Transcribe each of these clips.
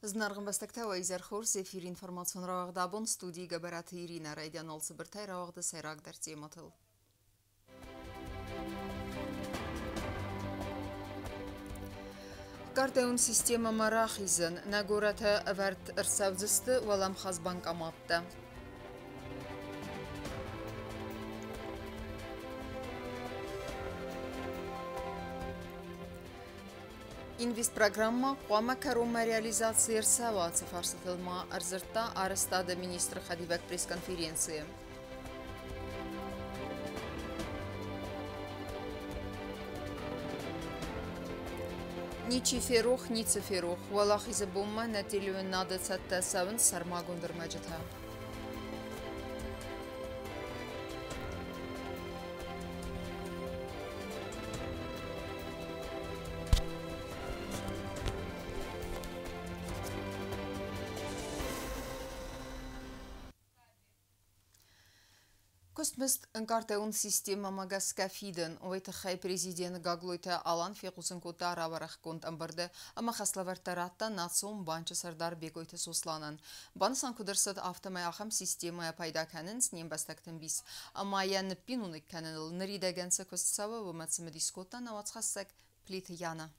Знарган бастактава изерхорс эфир информацион равагдабон студии габараты Ирина Райдянол Сыбыртай равагды сайрак дартематыл. Картеун система марахизен нагората аварт рсавдысты валам хазбанк аматта. Инвестпрограмма Қуама Карома реализации РСАВА цифарсатылма арзыртта арыстады министр Хадивак пресс-конференции. Ни чиферух, ни циферух. Валахизы бомма нәтилуін нады цатта савын сарма гондырмаджыта. Костмест încarteun система магаска фиден, ойты хай президент гаглойта алан фекусын кота раварах конт амбарды, ама хаславартаратта национ банчы сардар бегойты сосланан. Бансан кудырсыд автомай ахам системая пайда кәнін снем бастактын бис. Ама яны пинуны кәнінл ныридагенсе костсава выматсымы дискоттан авацхассак плиты яна.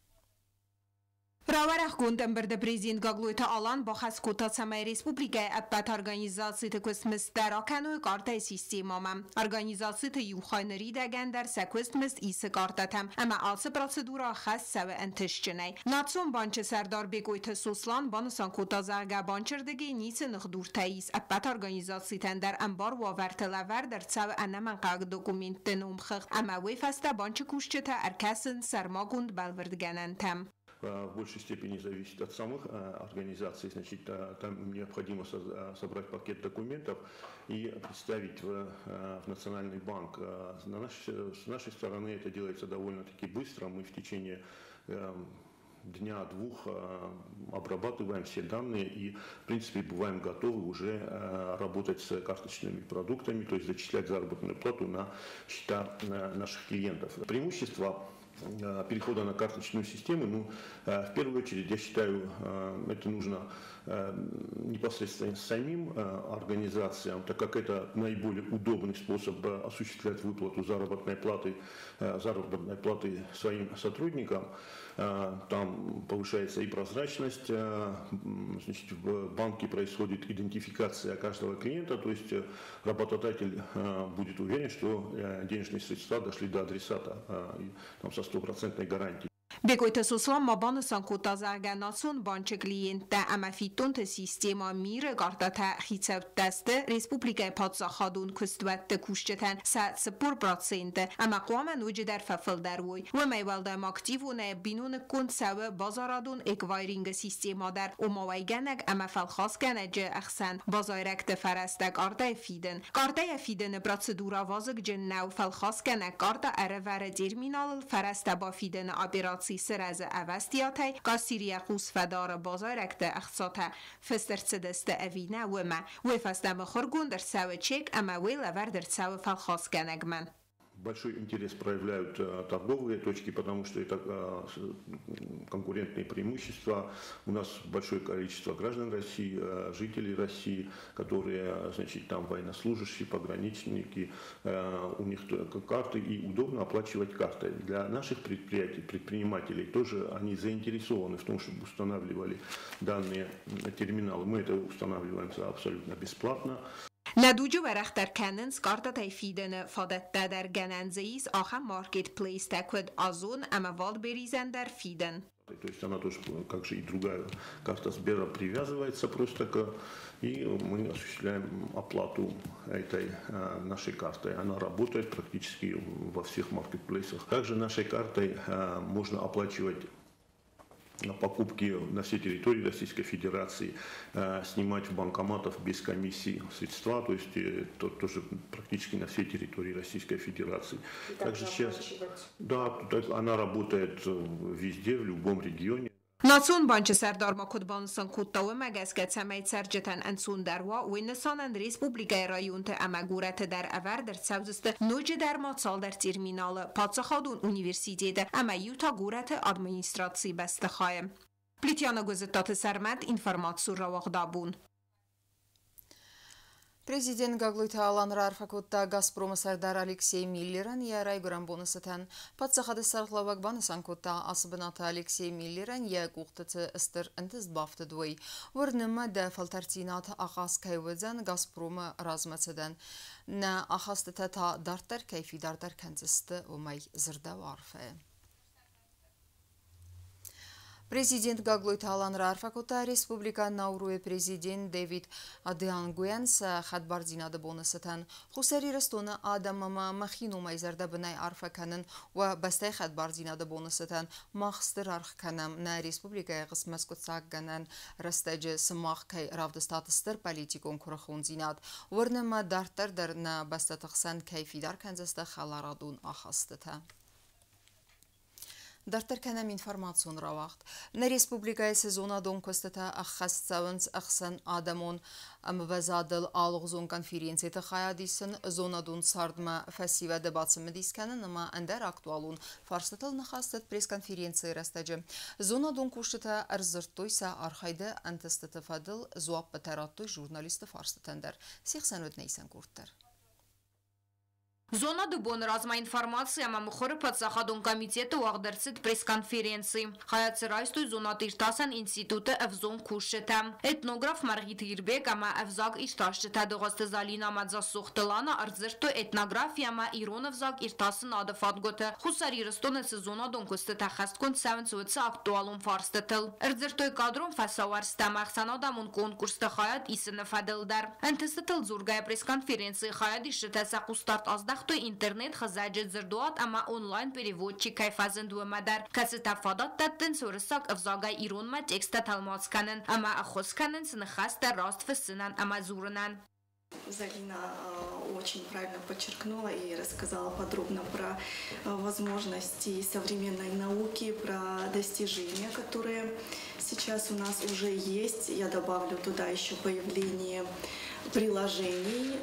Раварах гунденберде президент гаглойта алан ба хаскота самай республика аппат организацията космис даракану карта системам. Организацията юхайнери даган дар сакосмис исы картатам. Ама алсы процедура хас савы энтишчинай. Национ банчы сардар бегойта сослан банысан кота зарга банчырдыги нисы нхдуртаис. Аппат организациятан дар амбар вавартылавар дар савы анаман қаг документтен умхық. Ама вейфаста банчы кушчыта аркасын сармагунд балвырдганантам. В большей степени зависит от самых организаций. Значит, там необходимо собрать пакет документов и представить в Национальный банк. С нашей стороны это делается довольно-таки быстро. Мы в течение дня-двух обрабатываем все данные и, в принципе, бываем готовы уже работать с карточными продуктами, то есть зачислять заработную плату на счета наших клиентов. Преимущество перехода на карточную систему, в первую очередь, я считаю, это нужно непосредственно самим организациям, так как это наиболее удобный способ осуществлять выплату заработной платы своим сотрудникам. Там повышается и прозрачность, значит, в банке происходит идентификация каждого клиента, то есть работодатель будет уверен, что денежные средства дошли до адресата там, со 100% гарантией. Бегойта сослан мабанысан кота зарганасон банчы клиентта ама фитонта система мир гартата хицав дасты республика падзахадун кустватты кушчатан 100% ама قوام نوجه در ففل دروی و میوالدم اکتیوونه بینون کند سوه بازاردون اکوایرینگ سیستما در اماویگنگ اما فلخاص گنج اخسن بازایرکت فرستگ آرده فیدن کارده فیدن پراتسدورا وازگ جنو فلخاص گنگ کارده اره دیرمینال فرست با فیدن آبیراتسی سر از اوستیاتی کاسیری خوص فدار بازایرکت اخصاته فسترسدست اوینه و ما و فستم خورگون در سوه چک اما ویل ور در سوه فلخاص گنگ من Большой интерес проявляют торговые точки, потому что это конкурентные преимущества. У нас большое количество граждан России, жителей России, которые, значит, там военнослужащие, пограничники, у них карты и удобно оплачивать картой. Для наших предприятий, предпринимателей тоже они заинтересованы в том, чтобы устанавливали данные терминалы. Мы это устанавливаем абсолютно бесплатно. ندوجو ورخ در کننز کارتا تایفیدن فادت در گننزیز آخر مارکت پلیس تکود آزون اما والد بریزن در فیدن. То есть она тоже, как же и другая карта Сбера, привязывается просто и мы осуществляем оплату этой нашей картой. Она работает практически во всех маркетплейсах. Также нашей картой можно оплачивать покупки на всей территории Российской Федерации, снимать в банкоматах без комиссии средства, то есть это тоже практически на всей территории Российской Федерации. Также сейчас, да, она работает везде, в любом регионе. ناسون بانچ سردار ما کد بانسان کدتاو مگسکت سمیت سرجتن انسون دروا و نسانن ریسپوبلیکای رایونت امگورت در اور در سوزست نوج در ماتسال در تیرمینال پادسخادون اونیورسیتیت اما یوتا گورت ادمینستراسی بستخوایم. Պլիտյանը գոզտատը սարմատ ինվորմացու ռավաղդաբուն։ Президент Гаглույթը Ալանրա արխակոտտա Գազպրոմը Սարդար Ալեքսեյ Միլլերան երայ գրան բոնուսըթան պատսախադը սարխլավակ բանը սանկոտտա ասբնատը Ալեքսեյ Միլլերան յակուղտը ըստր ընտыз բավտը դվոյ, որ նմը դա ֆալտարցինատ աղաս կայվեձան Գազպրոմը ռազմացդան, նա աղաստը թա դարտար կայֆի դարտար կանցստը ոմայ զրդավ արվե։ Президент Гаглույթը Ալանրա արխակոտտա Республика Наурուե президент Դեվիդ Ադեանգույանս խադբարձինադը բոնուսըթան խուսերի ռստոնը ադամամա մախինում այզարդա բնայ արխականն ու բաստայ խադբարձինադը բոնուսըթան մախստր արխկանամ նա Республикայի ғսմասկոցակ գանան ռստեջը սմախ կայ ռավդստատստր պալիտիկոն կուրախոնձինատ որնմա դարտար դարնա բաստատղսան կայֆիդար կանձստը խալարադուն ախաստըթա Դարտարքանամ ինվորմացիոն ռավաղդ։ Նա Республикայի սեզոնադոն կոստատա ախաստավնց ախսան ադամոն ամվազադլ ալողզոն կոնֆերենցիա տխայադիսն զոնադոն սարդմա ֆասիվա դբացը մդիսկանը նմա անդար ակտուալուն ֆարստատլ նխաստատ պրես-կոնֆերենցիա ռաստաջը։ Զոնադոն կուշտա արզրտոյսա արխայդը անտստտվադլ զուապ պտարատոյ ժուրնալիստը ֆարստատանդար։ Սիխսանոտ նейсан կուրտար։ Зона дубон разма информация мамухоры подсахадон комитета уагдерцит пресс-конференции. Хаяцерайстуй зона тиртасан институты эвзон кушета. Этнограф Маргит Ирбек ама эвзаг ирташчета догасты Залина Мадзасухтылана арзырту этнография ама Ирон эвзаг иртасын ады фадготы. Хусари рыстонецы зона донкусты тахасткон сәвінсуытсы актуалун фарстытыл. Арзыртой кадрон фасавар стамахсан адамун конкурсты хаят исыны фадылдар. Энтыстытыл зургая пресс-конференции хаят ишетеса кустарт аздах то интернет хазаджет зердуат ама онлайн переводчик кайфазендуа мадар касыта фадат таттын сорысак авзагай иронма текста талмацканын ама ахосканын сынахаста раст фессынан ама зурынан. Залина очень правильно подчеркнула и рассказала подробно про возможности современной науки, про достижения, которые сейчас у нас уже есть. Я добавлю туда еще появление приложений,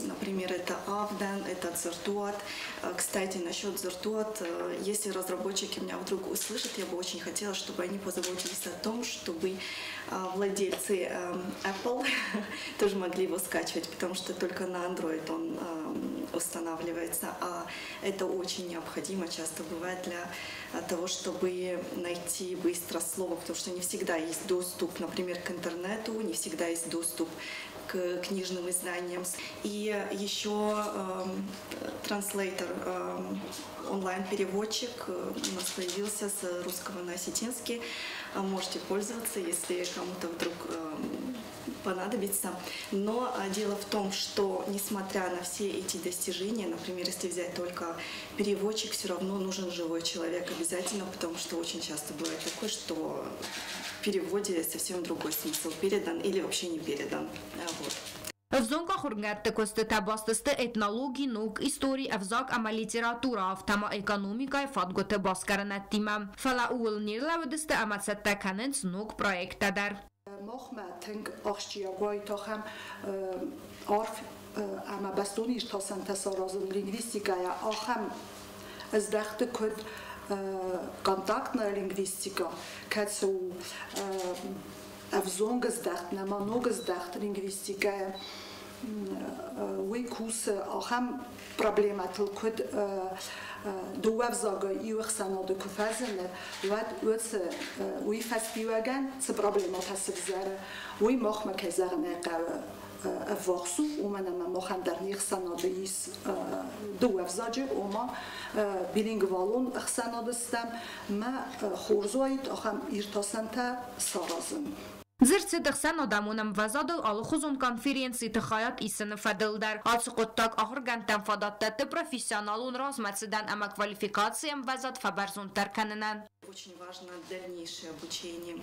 например, это Авдан, это Зертуат. Кстати, насчет Зертуат, если разработчики меня вдруг услышат, я бы очень хотела, чтобы они позаботились о том, чтобы владельцы Apple тоже могли его скачивать, потому что только на Android он устанавливается, а это очень необходимо, часто бывает для того, чтобы найти быстро слово, потому что не всегда есть доступ, например, к интернету, не всегда есть доступ к книжным изданиям. И еще транслейтер, онлайн-переводчик у нас появился с русского на осетинский. Можете пользоваться, если кому-то вдруг понадобится. Но дело в том, что несмотря на все эти достижения, например, если взять только переводчик, все равно нужен живой человек обязательно, потому что очень часто бывает такое, что в переводе совсем другой смысл передан или вообще не передан. Вот. Авзонка хургатты косты табастысты этнологии, наук, истории, авзак ама литература, автама экономика и фадготы баскаранаттима. Фала уыл нирлавыдысты ама цаттаканынц наук проекттадар. Мохма тенг ахшчиягой тохам арф ама бастониш тасан тасаразын лингвистикая ахам издахты код контактная лингвистика, кацу авзонг издахт, наманог издахт лингвистикая, уй кус ахам проблематыл код دوافزاگا ایوخ سناد کفازنه وقت وی فسبیوگن س پروبلمات هست زره وی مخ مکزر نقه وقصو ومنم مخن در نیخ سناد ایس دوافزاجه وما بیلینگوالون سناد استم ما خورزویت آخم ایرتاسنته سارازن Зерцедахсан адамунам вазадыл алыхузун конференции тахаят исыны фадылдар. Ацыqottак ахыргантан фадаттаты профессионалун размацыдан ама квалификациям вазад фабарзун тарканынан. Очень важно дальнейшее обучение.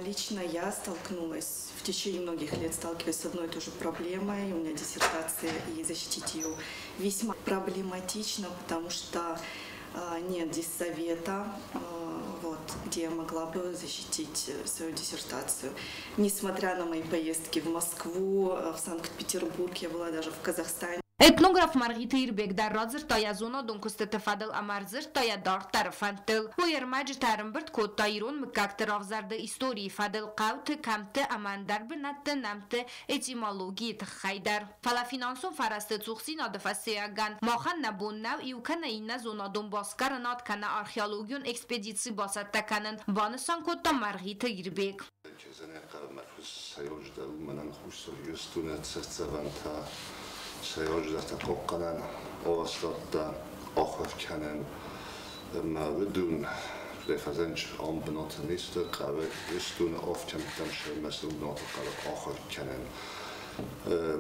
Лично я столкнулась, в течение многих лет сталкиваюсь с одной и той же проблемой. У меня диссертация, и защитить ее весьма проблематично, потому что нет диссовета, где я могла бы защитить свою диссертацию. Несмотря на мои поездки в Москву, в Санкт-Петербург, я была даже в Казахстане. Etnograf Margita Irbek در رازر تایا زونا دونکست تفادل امارزر تایا دار طرفانتل و يرمج تارمبرت كود تايرون مكاكتر افزرد استوري فادل قاوت كمت امان درب نت نمت اتيمولوجي تخيدر فلا فينانسون فرست تسوخسين ادفاسياغان ماخن نبون نو يوكن اين زونا دون باسكارنات كان ارخيولوجيون اكسبيديتسي باسات تكنن بانسان كود تا Margita Irbek سيوجد تقوقنا أوسطا أخف كانن ما بدون رفزنج آن بنات نیست قبل استون آف کمتر شد مثل بنات قبل آخر کنن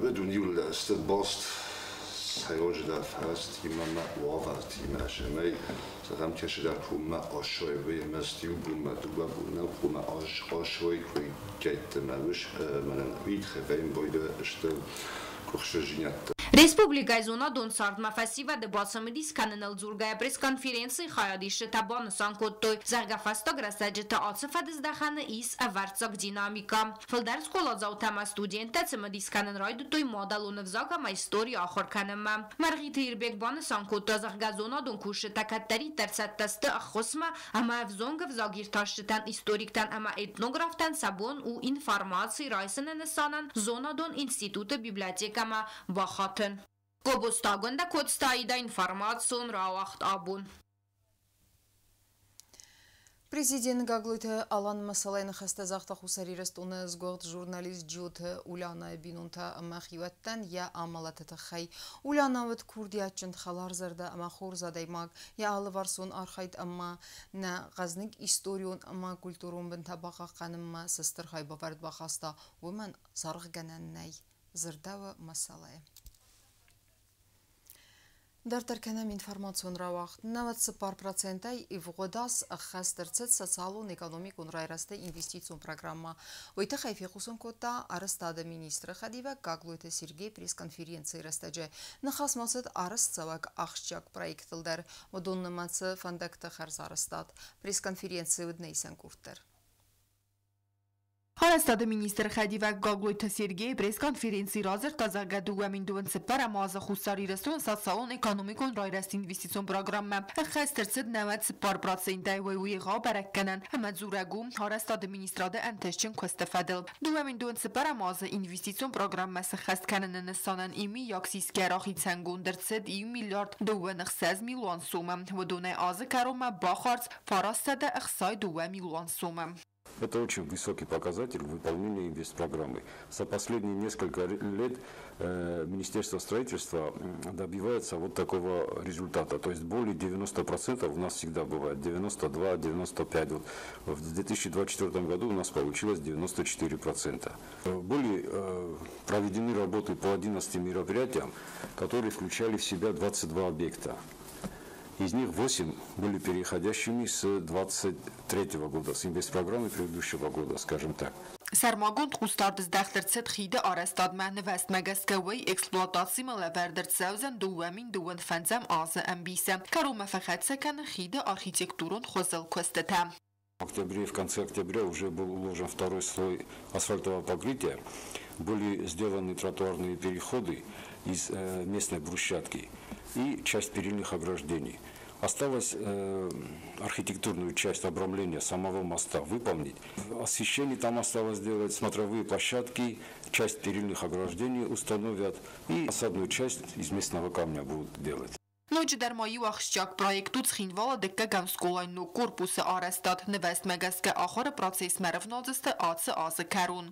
بدون یول استباست سیاج در فرست تیم ما وافر تیم شمی زدم کشی در پوم آشوی وی مستیو بوم دوباره بودن پوم آشوی کوی گیت منوش من وید خواهیم باید اشتر کخشجینت Республика зона дон сардма фестиваль де басамидис канал зургая пресс-конференции хаядише табан санкоттой заргафаста грасаджета ацфадыз дахана ис аварцак динамика филдар школа заутама студента цемадис канан райд той модалун взага ма история ахор канама Margita Irbek бан санкотта заргазона дон куше такаттари терсаттасты ахосма ама взонга взагирташтан историктан ама этнографтан сабон у информации райсенен санан зона дон института библиотекама бахат Կոբոստագոնդա կոստայիդա ինվարմացիոն ռավախտ աբուն։ Президент Гаглуйте Алан Масалайны хастазахта хусарирст уны сгорд журналист Джуте Уляна Бинунта Махиваттан я амалатата хай Уляна ват курдиячын халарзарда амахур задаймаг я алыварсон архайт амма на газник историон амма культурун бен табаqa қанымма сыстыр хай бавард бахаста умен сарг гананнай зырдава Масалай. Дартарканам информацион равахт 90% и в годас хастерцет социалон экономикун райрасте инвестицион программа. Ойта хайфихусон кота арыстада министра Хадива Гаглуйте Сергей пресс-конференции растаже. Нахасмасет арыстсавак ахшчак проектылдар. Модоннамацы фандакта харзарыстад. Пресс-конференции выднейсен куртер. Арыстада министр Хадива Гаглуйте Сергей пресс-конференции разер тазагаду аминдуан сепара маза хусари ресторан социалон экономикон райраст инвестицион программа. Хастерцет 90% ويغا بركنن همزورگو арыстада министрада антешчен костефадел. Ду аминдуан сепара маза инвестицион программа схаст канен нсанан ими яксисгерахи цангундерцет 2 миллиард 2.6 миллион сумм. Водуне азы карома бахарц фарастада ихсай 2 миллион сумм. Это очень высокий показатель выполнения инвестпрограммы. За последние несколько лет Министерство строительства добивается вот такого результата. То есть более 90% у нас всегда бывает, 92-95%. В 2024 году у нас получилось 94%. Были проведены работы по 11 мероприятиям, которые включали в себя 22 объекта. Из них 8 были переходящими с 23 года, с инвестпрограммы предыдущего года, скажем так. Сармагонд хустардыз дахтырцет хиде арастад манвест мегасковой эксплуатации малавердер цаузен дуамин дуан фанзам аза амбиса. Карума фахат секан хиде архитектурон хозел костета. В конце октября уже был уложен второй слой асфальтового покрытия. Были сделаны тротуарные переходы из местной брусчатки и часть перильных ограждений. Осталось архитектурную часть обрамления самого моста выполнить. Освещение там осталось сделать, смотровые площадки, часть перильных ограждений установят и осадную часть из местного камня будут делать. Նոյջը դերմայի ու աղշճակ պրոյեկտուց խինվալը դեկկա գամսկոլային ու կորպուսը արեստատ նվեստ մեգասկե ախորը պրոցես մերվ նոձստը ացը ազը կերուն.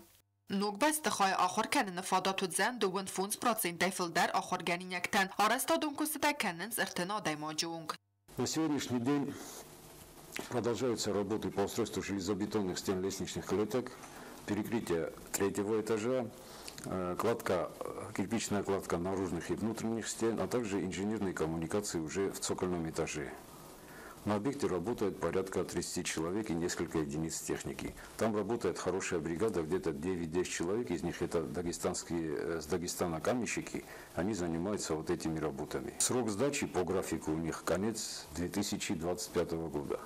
Նոգբեստ խայ ախոր կենը նվադատու ձեն դուգն ֆունց պրոցենտ էվլդեր ախոր գենինյակտեն արեստադուն կուստը կեննց ըրտենա դայմաջունք. На сегодняшний день продолжаются работы по устройству железобетонных стен лестничных клеток, перекрытие 3-го этажа, кирпичная кладка наружных и внутренних стен, а также инженерные коммуникации уже в цокольном этаже. На объекте работает порядка 30 человек и несколько единиц техники. Там работает хорошая бригада, где-то 9-10 человек, из них это с Дагестана каменщики, они занимаются вот этими работами. Срок сдачи по графику у них конец 2025 года.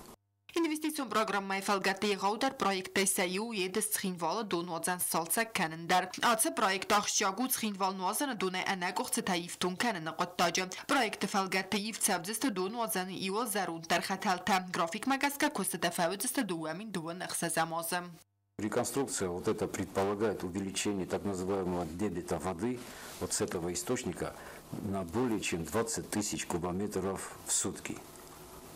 Investitsiyon programmai fəlqətdə yığaudar proyektə səyu yedis çxinvalı donwadzan salsa kənindər. Atsı proyekt axşagu çxinval nuazanı donay ənəqoqçı tayyiftun kənini qottacı. Proyekti fəlqətdə yivtsəvcistə donwadzanı iwa zarun tərxətəltə. Grafik məqəskə көсті təfəvücistə duəmin duən əxsə zəmazım. Реконструкция вот это предполагает увеличение так называемого дебита воды вот с этого источника на более чем 20 тысяч кубометров в сутки.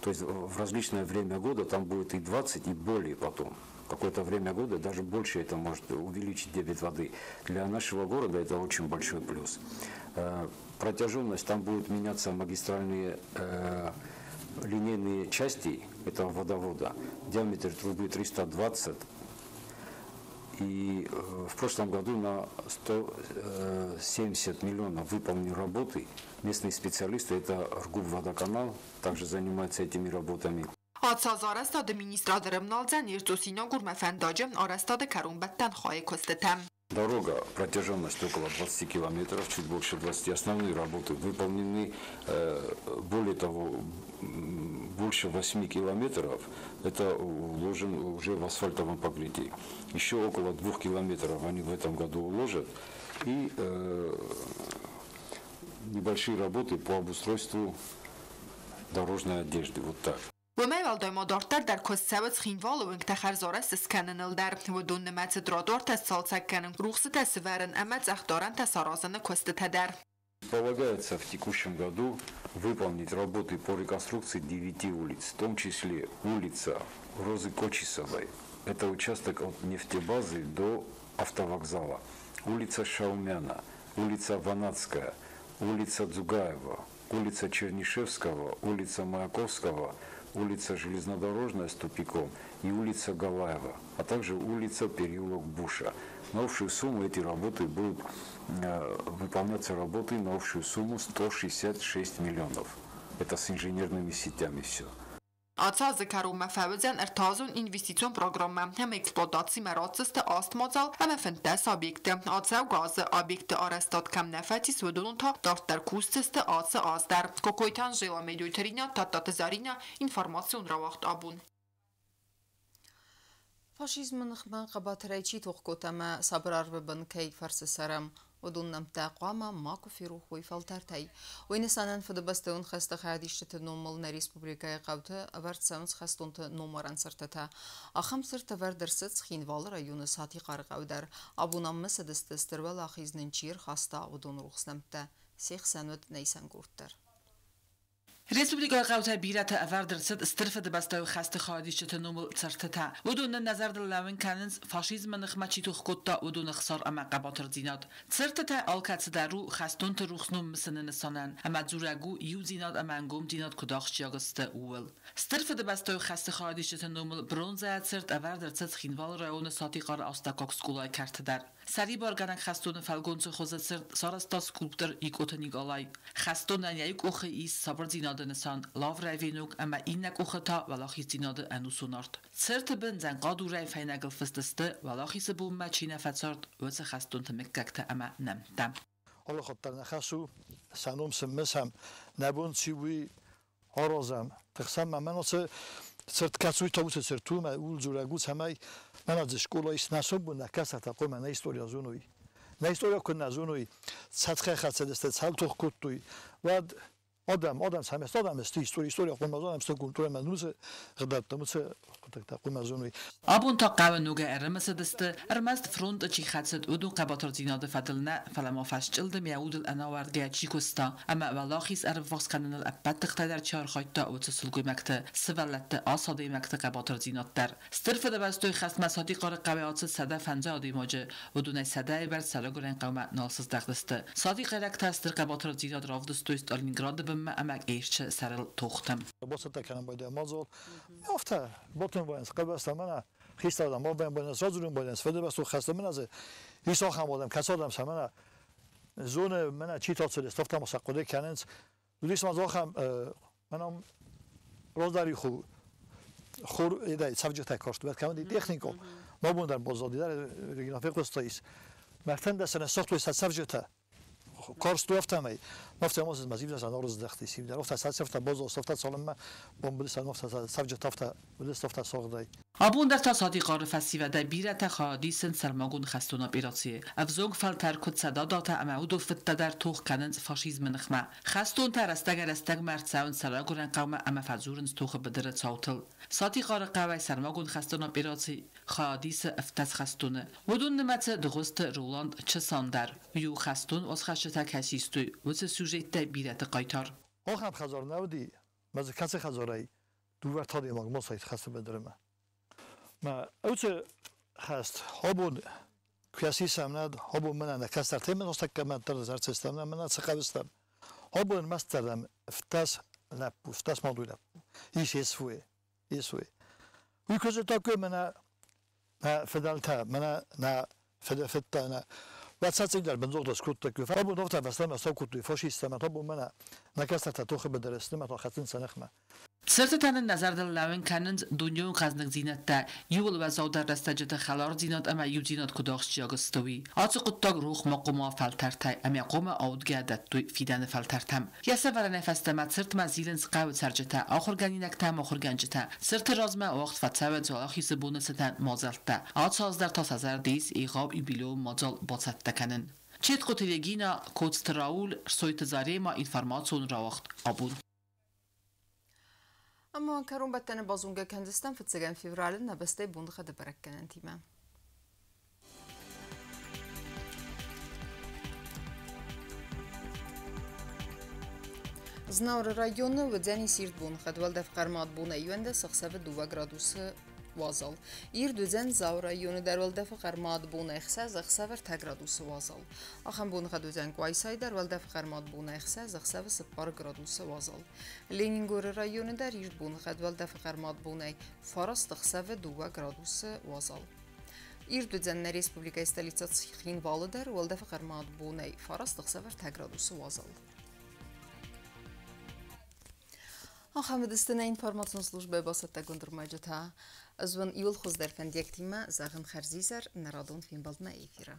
То есть в различное время года там будет и 20, и более потом. Какое-то время года даже больше это может увеличить дебит воды. Для нашего города это очень большой плюс. Протяженность, там будут меняться магистральные линейные части этого водовода. Диаметр трубы 320. И в прошлом году на 170 миллионов выполнены работы. Местные специалисты, это Ргуб-водоканал, также занимаются этими работами. Atsaz arastad ministradırım nalcan irtusino gurmefendacım arastad karumbetten xaye kostetem. Дорога, протяженность около 20 километров, чуть больше 20. Основные работы выполнены, более того, больше 8 километров, это уложено уже в асфальтовом покрытии. Еще около 2 километров они в этом году уложат. И небольшие работы по обустройству дорожной одежды. Вот так. ومایل مادرتر در کسبت خینوال و انتخار زارست اسکنن در و دون نمت درادار تسال سکنن روخص تسورن امت اخدارن تسارازن کست تدر. Полагается в текущем году выполнить работы по реконструкции 9 улиц, в том числе улица Розы Кочесовой. Это участок от нефтебазы до автовокзала. Улица Шаумяна, улица Ванатская, улица Дзугаева, улица Чернишевского, улица Маяковского, улица Железнодорожная с тупиком и улица Галаева, а также улица Переулок Буша. На общую сумму эти работы будут выполняться работы на общую сумму 166 миллионов. Это с инженерными сетями все. Atsazı karuma fəvzən ərtazun investisiyon proqramı həm eksploatasi məratsızda astmazal həm fəntes obyekti. Atsav gazı obyekti arastat kam nəfətis və donunta dartlar kustızda atsı azdar. Kokoytan jela mediuterina tattatı zarina informasyon ravaxt abun. Faşizmin xman qabatrayçi toxkotama sabrar və bankay farsısarım. ودون تقوام ماكو في روح ويفلترتي وينسانن فدبستون خست خاديشت نومل نريسبوبليكا قوته ابرت سمس خستونت نومران سرتتا اخم سرت ور درست خينوال رايون ساتي قرقودر ابونام مسدست استرول اخيزننچير خاستا ودون روخسنمت سيخ سنوت نيسان گورتر Республика قوته بیرت اواردرست استرفد بستو خست خادیشت نومل سرتتا ودون نظر دلون کننز فاشیزم نخمچی تو خکوتا ودون خسار اما قباطر زیناد سرتتا آلکت درو خستون تروخنوم مسنن سانن اما زورگو یو زیناد اما انگوم زیناد کداخش یاگست اول استرفد بستو خست خادیشت نومل برونزه سرت اواردرست خینوال رایون ساتی قار آستاکاک سکولای کرت در سری بارگانک خستون فلگونز خوزد سرت سارستا سکولپتر ایکوت نیگالای خستون نیک اوخ ایس صبر زیناد نسان لاف رایفینوک اما اینک اوختا ولاخی زیناد انوسونارد سرت بنزن قادو رای فینگل فستسته ولاخی سبوم مچینه فتسارد وز خستون تمککت اما نمتم حالا خاطر نخسو سنوم سمسم نبون چیوی آرازم تقسم من سرت کسوی تاوت سرتو ما اول زورگوت همه من از شکولا ایست نسوب بود نکست تقوی من نیستوریا زونوی نیستوریا کن نزونوی سطح خط دسته سال تو کتوی و آدم سمست آدم است historia قوم مازون است کلتور منوز قدرت نموز قوم مازونوی آبون تا قوی نوگه ارمس دست ارمست فرونت چی خدست ودو قباطر زیناد فدلنا فلما فشجلد میعود الانوارد چی کستا اما ولاخیس ارفاس کنن الابد تقدر چهار خایتا و تسلگوی مکت سوالت آساده مکت قباطر زیناد در استرف دبستوی خست مسادی قار قویات صده فنجا آدی ماجه ودونه صده بر سلاگرین قوم نالسز دقدسته صادی قرق تستر قباطر زیناد رافدستوی استالینگراد اما ایرچ سرل توختم. باست تکنم باید مازال میافته باتون باید قبل است من خیست آدم ما باید سازوریم باید فده بس و خسته من از ایسا خم آدم کس آدم سمنه زون من چی تاثیر استفاده مسقطه کننز دویست ما زاخم منم روزداری خور ایده سبجکت کارست باید کمی تکنیکال ما بودن بازداری در رگنافی قصه است مرتن دستن ساخت و سبجکت کارست افتم نفت ماست مزیف دست آنها روز دختی سیم در افت سفت باز افت سالم بمبلیس افت سفج تفت ولست افت ساقدای Abun der Tasadi Qare Festival der Birata Khadisen Sermagun Khastuna Operatie. Avzog Falter Kut Sadadata Amaud Fitta der Tuch Kanens Faschism Nkhma. Khastun Tarastagar Astag Martsaun Saraguran Qawma Ama Fazurn Tuch Bedret Sautel. Sati Qare Qawai Sermagun Khastuna Operatie Khadis Aftas Khastuna. Wudun Nemat Drust Roland Chesandar. Yu Khastun was Khashta Kasistu. Wuz sujet der Birata Qaytar. آخر خزار نودی مز کسی خزاری دو تادی ماگ مسایت خسته بدرم ما اوت خست هابون کیاسی سامند هابون من نکست تیم من استک من در زرد سیستم من سقابستم هابون مستردم فتاس لب فتاس مادوی لب ایش یسوی ویکوز تاکو من فدالتا من فتا نه واتساپ در بنزور دستکوت تکو فابون نفت بستم استاکوت فاشیست من هابون من نکست تاتوخ بدرست من تا خطین سنخمه Sırtıtanın nazarda lavın kanın dünyanın kazanık zinatta yul ve zavdar rastacıda xalar zinat ama yub zinat kudağışçı ağıstovi. Atı kuttag ruh maquma faltartay ama qoma avdgadat tu fidanı faltartam. Yasa vara nefestemat sırtma zilin sqav sarjata axurganinakta axurganjata. Sırtı razma vaqt fatsavet zalaxi sibunasatan mazalta. At sazdar ta sazar deis iqab ibilo mazal batsatta kanın. Çet qotelegina kodstraul soyt zarema informatsiyon rawaqt abun. اما كرون بتن بازونجا كندستان في تسجن فيفرال نبستي بوند خد بركن انتيما زناور رایون و زنی سیرت بوند خد ولد فقرمات بونه يونده سخسف 2 گرادوس وازل ير دوزن زاور رایون در ولد فقرمات بونه اخسا زخسفر 10 گرادوس وازل اخم بوند خد دوزن کوایسای در ولد فقرمات بونه اخسا زخسف 0 گرادوس وازل لينينغور رایون در ير بوند خد ولد فقرمات بونه فارس تخسف 2 گرادوس وازل ير دوزن республика столица Цхин Валдер ولد فقرمات بونه فارس تخسفر 10 گرادوس وازل Ахамедистина информацион служба басата гундурмаҷата азван июл хуздер фандиактима загъин харзизар нарадон финбалдна эфира